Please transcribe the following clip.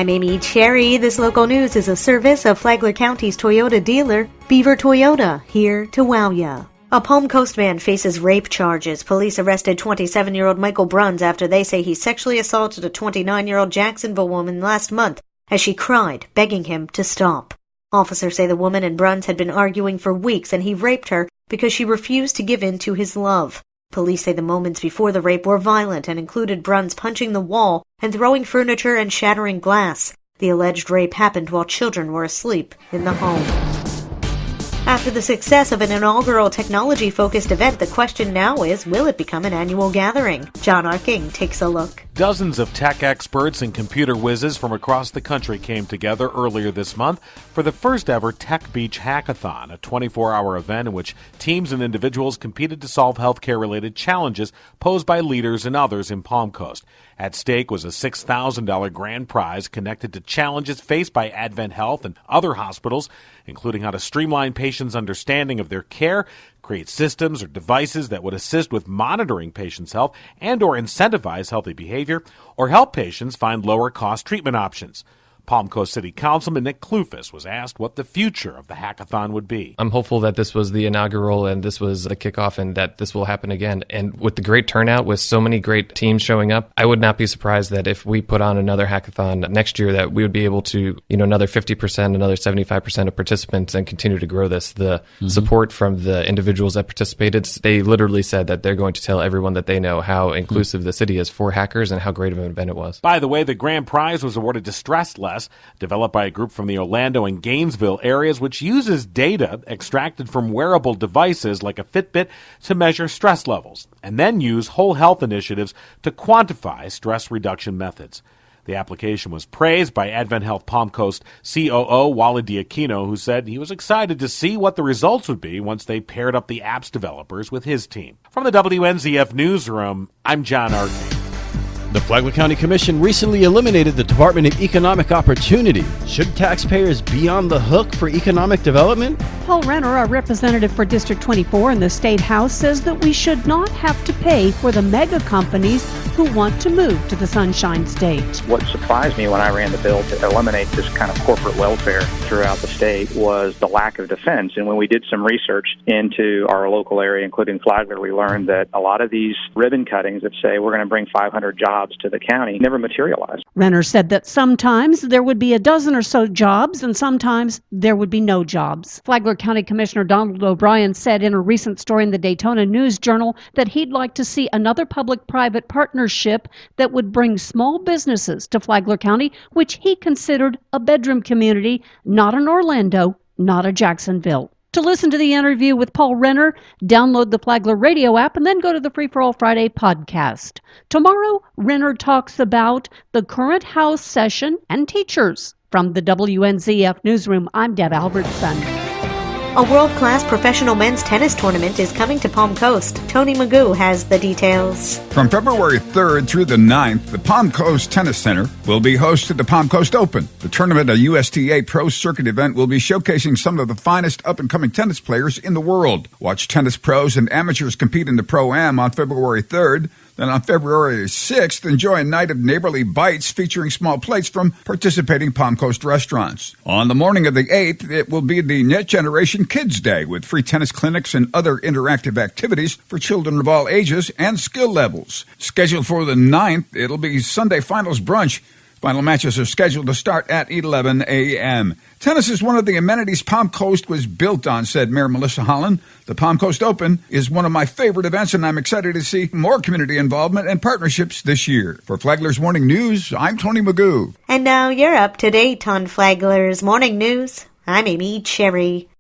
I'm Amy Cherry. This local news is a service of Flagler County's Toyota dealer, Beaver Toyota, here to wow ya. A Palm Coast man faces rape charges. Police arrested 27-year-old Michael Bruns after they say he sexually assaulted a 29-year-old Jacksonville woman last month as she cried, begging him to stop. Officers say the woman and Bruns had been arguing for weeks and he raped her because she refused to give in to his love. Police say the moments before the rape were violent and included Bruns punching the wall and throwing furniture and shattering glass. The alleged rape happened while children were asleep in the home. After the success of an inaugural technology-focused event, the question now is, will it become an annual gathering? John Arking takes a look. Dozens of tech experts and computer whizzes from across the country came together earlier this month for the first ever Tech Beach Hackathon, a 24-hour event in which teams and individuals competed to solve healthcare-related challenges posed by leaders and others in Palm Coast. At stake was a $6,000 grand prize connected to challenges faced by Advent Health and other hospitals, including how to streamline patients' understanding of their care, create systems or devices that would assist with monitoring patients' health and or incentivize healthy behavior, or help patients find lower-cost treatment options. Palm Coast City Councilman Nick Kloufis was asked what the future of the hackathon would be. I'm hopeful that this was the inaugural and this was the kickoff and that this will happen again. And with the great turnout, with so many great teams showing up, I would not be surprised that if we put on another hackathon next year that we would be able to, another 50%, another 75% of participants and continue to grow this. The support from the individuals that participated, they literally said that they're going to tell everyone that they know how inclusive the city is for hackers and how great of an event it was. By the way, the grand prize was awarded to StressLess, developed by a group from the Orlando and Gainesville areas, which uses data extracted from wearable devices like a Fitbit to measure stress levels, and then use whole health initiatives to quantify stress reduction methods. The application was praised by Advent Health Palm Coast COO Wally Diakino, who said he was excited to see what the results would be once they paired up the app's developers with his team. From the WNZF Newsroom, I'm John Arking. The Flagler County Commission recently eliminated the Department of Economic Opportunity. Should taxpayers be on the hook for economic development? Paul Renner, a representative for District 24 in the State House, says that we should not have to pay for the mega companies who want to move to the Sunshine State. What surprised me when I ran the bill to eliminate this kind of corporate welfare throughout the state was the lack of defense. And when we did some research into our local area, including Flagler, we learned that a lot of these ribbon cuttings that say we're going to bring 500 jobs to the county never materialized. Renner said that sometimes there would be a dozen or so jobs and sometimes there would be no jobs. Flagler County Commissioner Donald O'Brien said in a recent story in the Daytona News Journal that he'd like to see another public-private partnership that would bring small businesses to Flagler County, which he considered a bedroom community, not an Orlando, not a Jacksonville. To listen to the interview with Paul Renner, download the Flagler radio app and then go to the Free for All Friday podcast. Tomorrow, Renner talks about the current House session and teachers. From the WNZF Newsroom, I'm Deb Albertson. A world-class professional men's tennis tournament is coming to Palm Coast. Tony Magoo has the details. From February 3rd through the 9th, the Palm Coast Tennis Center will be host to the Palm Coast Open. The tournament, a USTA Pro Circuit event, will be showcasing some of the finest up-and-coming tennis players in the world. Watch tennis pros and amateurs compete in the Pro-Am on February 3rd. Then on February 6th, enjoy a night of neighborly bites featuring small plates from participating Palm Coast restaurants. On the morning of the 8th, it will be the Net Generation Kids Day with free tennis clinics and other interactive activities for children of all ages and skill levels. Scheduled for the 9th, it'll be Sunday Finals Brunch. Final matches are scheduled to start at 11 a.m. Tennis is one of the amenities Palm Coast was built on, said Mayor Melissa Holland. The Palm Coast Open is one of my favorite events, and I'm excited to see more community involvement and partnerships this year. For Flagler's Morning News, I'm Tony Magoo. And now you're up to date on Flagler's Morning News. I'm Amy Cherry.